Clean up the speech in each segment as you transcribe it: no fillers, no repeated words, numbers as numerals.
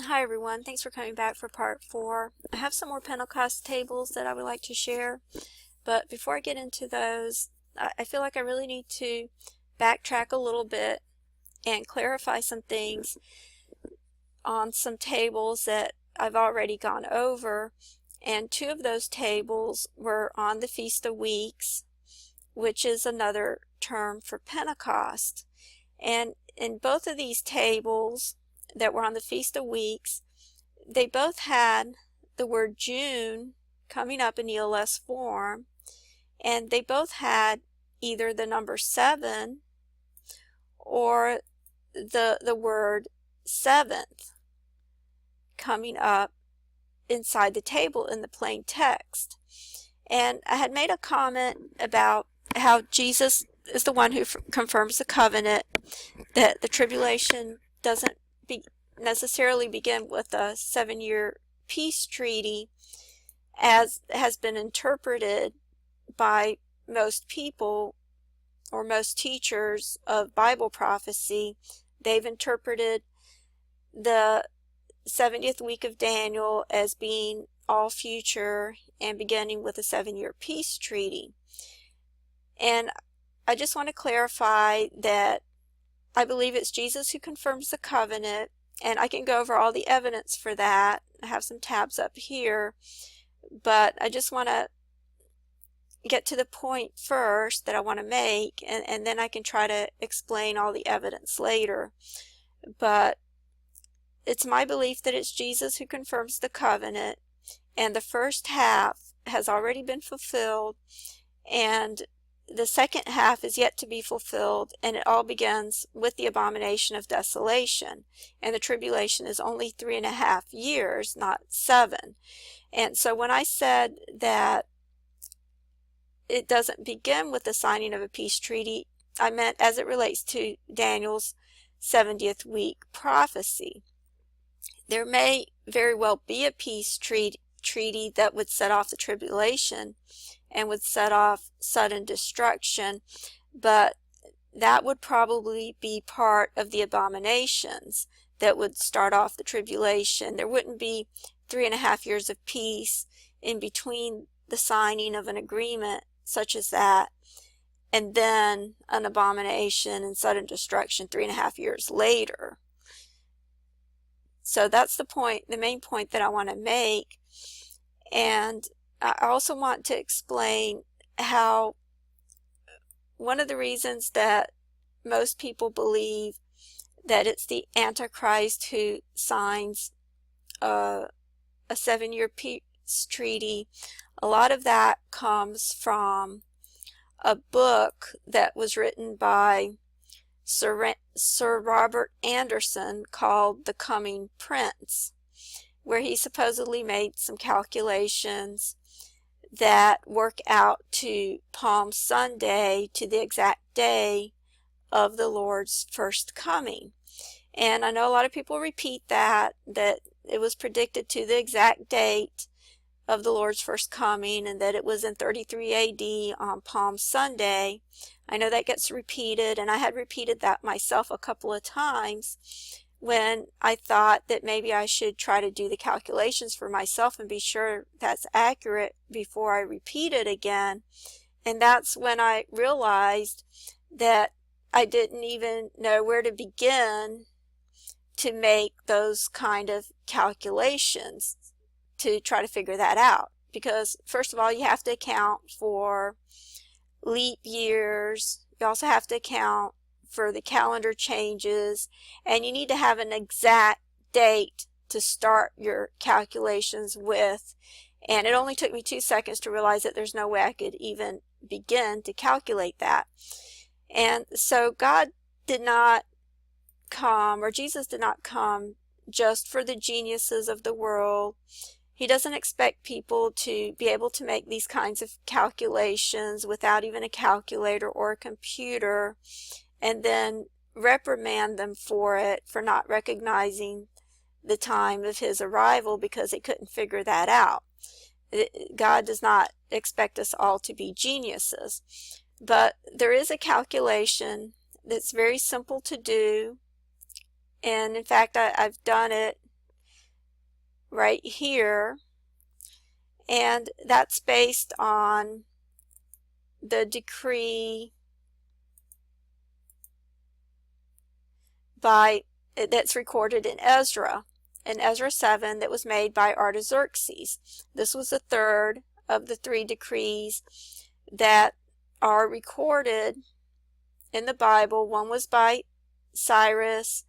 Hi everyone, thanks for coming back for part 4. I have some more Pentecost tables that I would like to share, but before I get into those, I feel like I really need to backtrack a little bit and clarify some things on some tables that I've already gone over, and 2 of those tables were on the Feast of Weeks, which is another term for Pentecost. And in both of these tables that were on the Feast of Weeks, they both had the word June coming up in ELS form, and they both had either the number 7 or the word 7th coming up inside the table in the plain text. And I had made a comment about how Jesus is the one who confirms the covenant, that the tribulation doesn't necessarily begin with a 7-year peace treaty, as has been interpreted by most people or most teachers of Bible prophecy. They've interpreted the 70th week of Daniel as being all future and beginning with a 7-year peace treaty. And I just want to clarify that I believe it's Jesus who confirms the covenant, and I can go over all the evidence for that. I have some tabs up here, but I just want to get to the point first that I want to make, and then I can try to explain all the evidence later. But it's my belief that it's Jesus who confirms the covenant, and the first half has already been fulfilled, and the second half is yet to be fulfilled, and it all begins with the abomination of desolation. And the tribulation is only 3.5 years, not 7. And so when I said that it doesn't begin with the signing of a peace treaty, I meant as it relates to Daniel's 70th week prophecy. There may very well be a peace treaty that would set off the tribulation and would set off sudden destruction, but that would probably be part of the abominations that would start off the tribulation. There wouldn't be 3.5 years of peace in between the signing of an agreement such as that and then an abomination and sudden destruction 3.5 years later. So that's the point, the main point that I want to make. And I also want to explain how one of the reasons that most people believe that it's the Antichrist who signs a 7-year peace treaty, a lot of that comes from a book that was written by Sir Robert Anderson called The Coming Prince, where he supposedly made some calculations that work out to Palm Sunday, to the exact day of the Lord's first coming. And I know a lot of people repeat that it was predicted to the exact date of the Lord's first coming, and that it was in 33 AD on Palm Sunday. I know that gets repeated, and I had repeated that myself a couple of times when I thought that maybe I should try to do the calculations for myself and be sure that's accurate before I repeat it again. And that's when I realized that I didn't even know where to begin to make those kind of calculations to try to figure that out. Because first of all, you have to account for leap years. You also have to account for the calendar changes, and you need to have an exact date to start your calculations with. And it only took me 2 seconds to realize that there's no way I could even begin to calculate that. And so God did not come, or Jesus did not come just for the geniuses of the world. He doesn't expect people to be able to make these kinds of calculations without even a calculator or a computer, and then reprimand them for it, for not recognizing the time of his arrival because they couldn't figure that out. God does not expect us all to be geniuses. But there is a calculation that's very simple to do, and in fact I've done it right here, and that's based on the decree that's recorded in Ezra 7, that was made by Artaxerxes. This was the third of the 3 decrees that are recorded in the Bible. One was by Cyrus,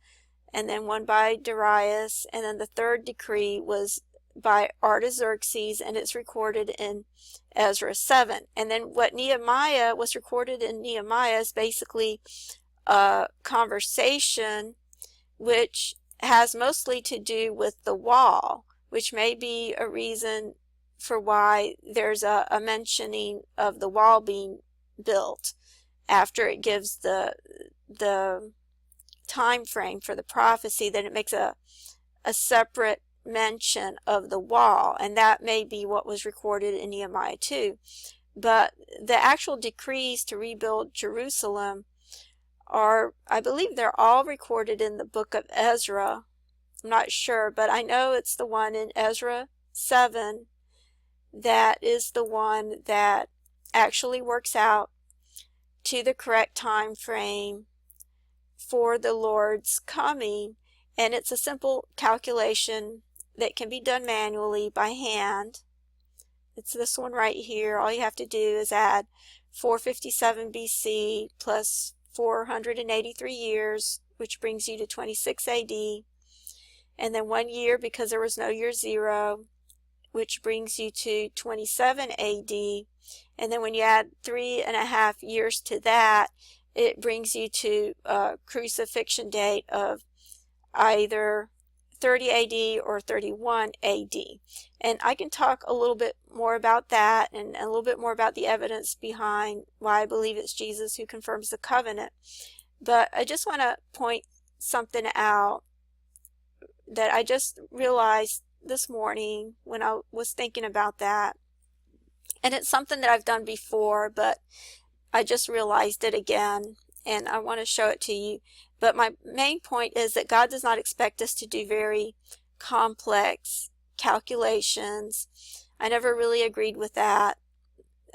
and then one by Darius, and then the third decree was by Artaxerxes, and it's recorded in Ezra 7. And then what Nehemiah was recorded in Nehemiah is basically a conversation which has mostly to do with the wall, which may be a reason for why there's a mentioning of the wall being built after it gives the time frame for the prophecy, that it makes a separate mention of the wall, and that may be what was recorded in Nehemiah 2. But the actual decrees to rebuild Jerusalem are, I believe they're all recorded in the book of Ezra. I'm not sure, but I know it's the one in Ezra 7 that is the one that actually works out to the correct time frame for the Lord's coming. And it's a simple calculation that can be done manually by hand. It's this one right here. All you have to do is add 457 BC plus 483 years, which brings you to 26 AD, and then 1 year because there was no year 0, which brings you to 27 AD, and then when you add 3.5 years to that, it brings you to a crucifixion date of either 30 AD or 31 AD. And I can talk a little bit more about that and a little bit more about the evidence behind why I believe it's Jesus who confirms the covenant. But I just want to point something out that I just realized this morning when I was thinking about that. And it's something that I've done before, but I just realized it again, and I want to show it to you. But my main point is that God does not expect us to do very complex calculations. I never really agreed with that.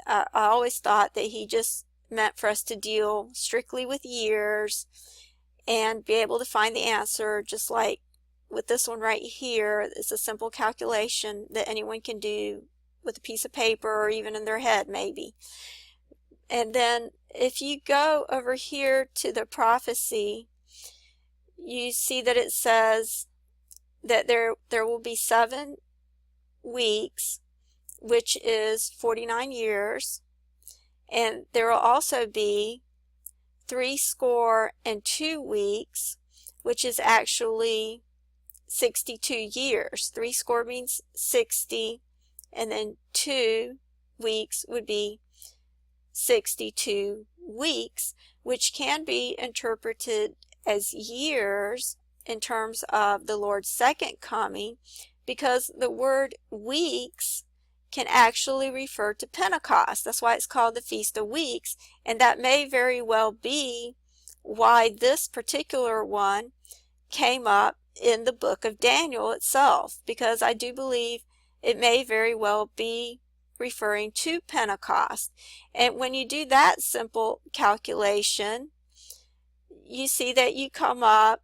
I always thought that He just meant for us to deal strictly with years and be able to find the answer, just like with this one right here. It's a simple calculation that anyone can do with a piece of paper or even in their head maybe. And then if you go over here to the prophecy, you see that it says that there will be 7 weeks, which is 49 years, and there will also be 62 weeks, which is actually 62 years. 60 means 60, and then 2 weeks would be 62 weeks, which can be interpreted as years in terms of the Lord's second coming, because the word weeks can actually refer to Pentecost. That's why it's called the Feast of Weeks, and that may very well be why this particular one came up in the book of Daniel itself, because I do believe it may very well be referring to Pentecost. And when you do that simple calculation, you see that you come up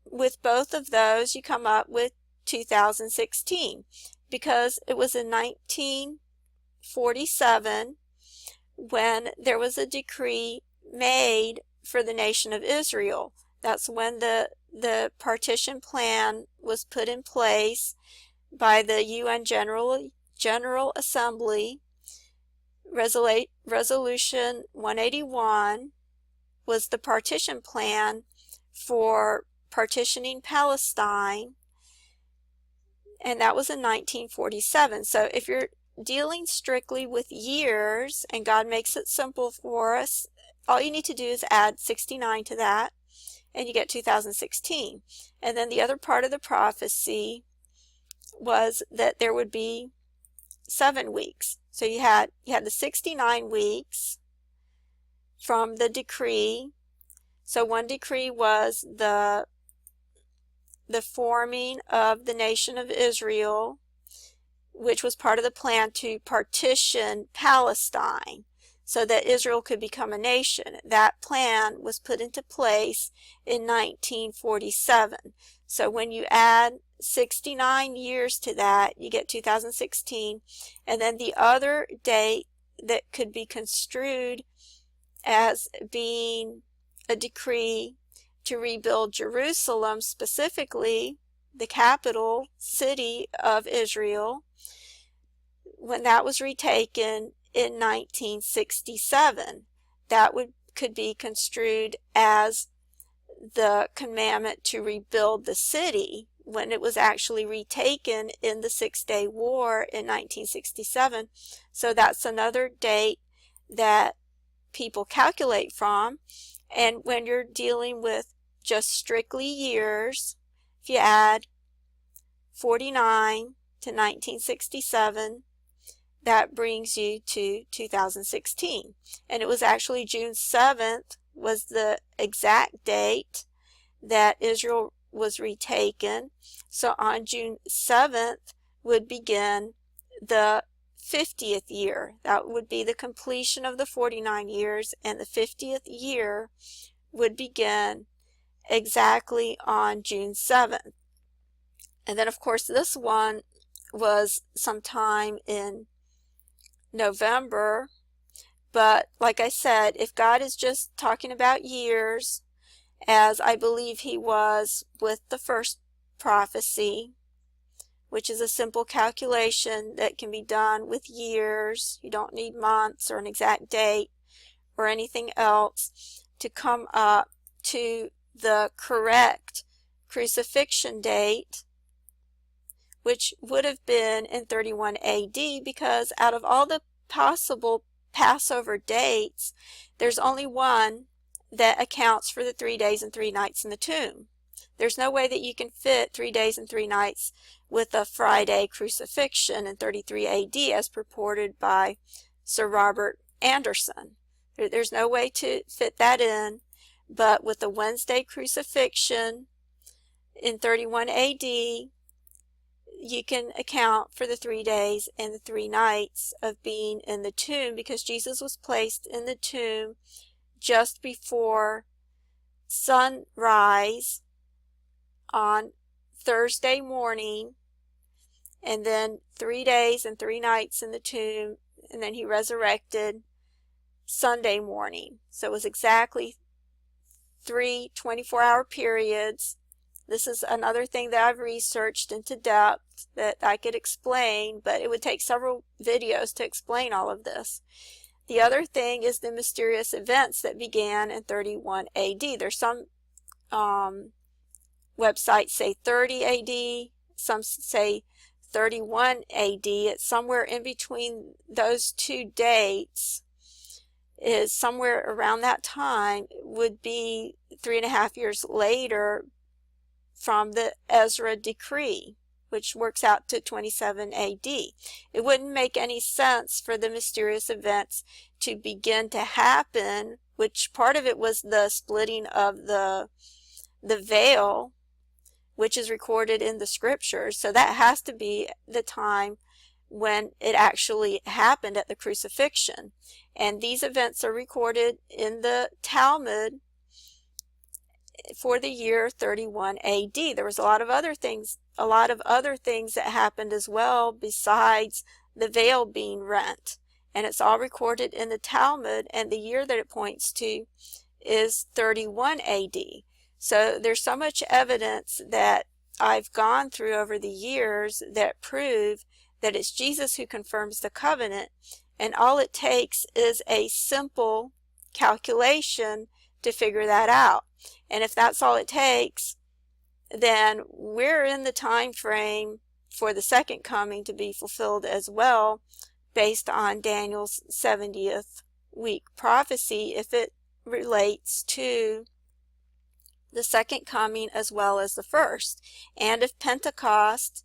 with both of those, you come up with 2016, because it was in 1947 when there was a decree made for the nation of Israel. That's when the partition plan was put in place by the UN General Assembly. Resolution 181 was the partition plan for partitioning Palestine, and that was in 1947. So if you're dealing strictly with years and God makes it simple for us, all you need to do is add 69 to that and you get 2016. And then the other part of the prophecy was that there would be 7 weeks. So you had the 69 weeks from the decree. So one decree was the the forming of the nation of Israel, which was part of the plan to partition Palestine so that Israel could become a nation. That plan was put into place in 1947. So when you add 69 years to that, you get 2016. And then the other date that could be construed as being a decree to rebuild Jerusalem, specifically the capital city of Israel, when that was retaken in 1967, that could be construed as the commandment to rebuild the city when it was actually retaken in the Six-Day War in 1967. So that's another date that people calculate from. And when you're dealing with just strictly years, if you add 49 to 1967, that brings you to 2016. And it was actually June 7th was the exact date that Israel was retaken. So on June 7th would begin the 50th year. That would be the completion of the 49 years, and the 50th year would begin exactly on June 7th. And then, of course, this one was sometime in November. But like I said, if God is just talking about years, as I believe he was with the first prophecy, which is a simple calculation that can be done with years, you don't need months or an exact date or anything else to come up to the correct crucifixion date, which would have been in 31 AD, because out of all the possible Passover dates, there's only one that accounts for the 3 days and 3 nights in the tomb. There's no way that you can fit 3 days and 3 nights with a Friday crucifixion in 33 AD as purported by Sir Robert Anderson. There's no way to fit that in, but with the Wednesday crucifixion in 31 AD, you can account for the 3 days and the 3 nights of being in the tomb, because Jesus was placed in the tomb just before sunrise on Thursday morning, and then 3 days and 3 nights in the tomb, and then he resurrected Sunday morning. So it was exactly 3 24-hour periods. This is another thing that I've researched into depth that I could explain, but it would take several videos to explain all of this. The other thing is the mysterious events that began in 31 AD. There's some websites say 30 AD, some say 31 AD. It's somewhere in between those two dates. Is somewhere around that time, would be 3.5 years later from the Ezra decree, which works out to 27 AD. It wouldn't make any sense for the mysterious events to begin to happen, which part of it was the splitting of the veil, which is recorded in the scriptures. So that has to be the time when it actually happened at the crucifixion. And these events are recorded in the Talmud for the year 31 AD. There was a lot of other things that happened as well besides the veil being rent. And it's all recorded in the Talmud, and the year that it points to is 31 AD. So there's so much evidence that I've gone through over the years that prove that it's Jesus who confirms the covenant, and all it takes is a simple calculation to figure that out. And if that's all it takes, then we're in the time frame for the second coming to be fulfilled as well, based on Daniel's 70th week prophecy, if it relates to the second coming as well as the first. And if Pentecost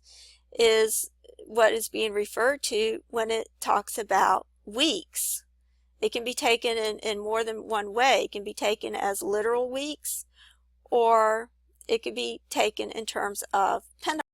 is what is being referred to when it talks about weeks, it can be taken in more than one way. It can be taken as literal weeks, or it could be taken in terms of Pentecost.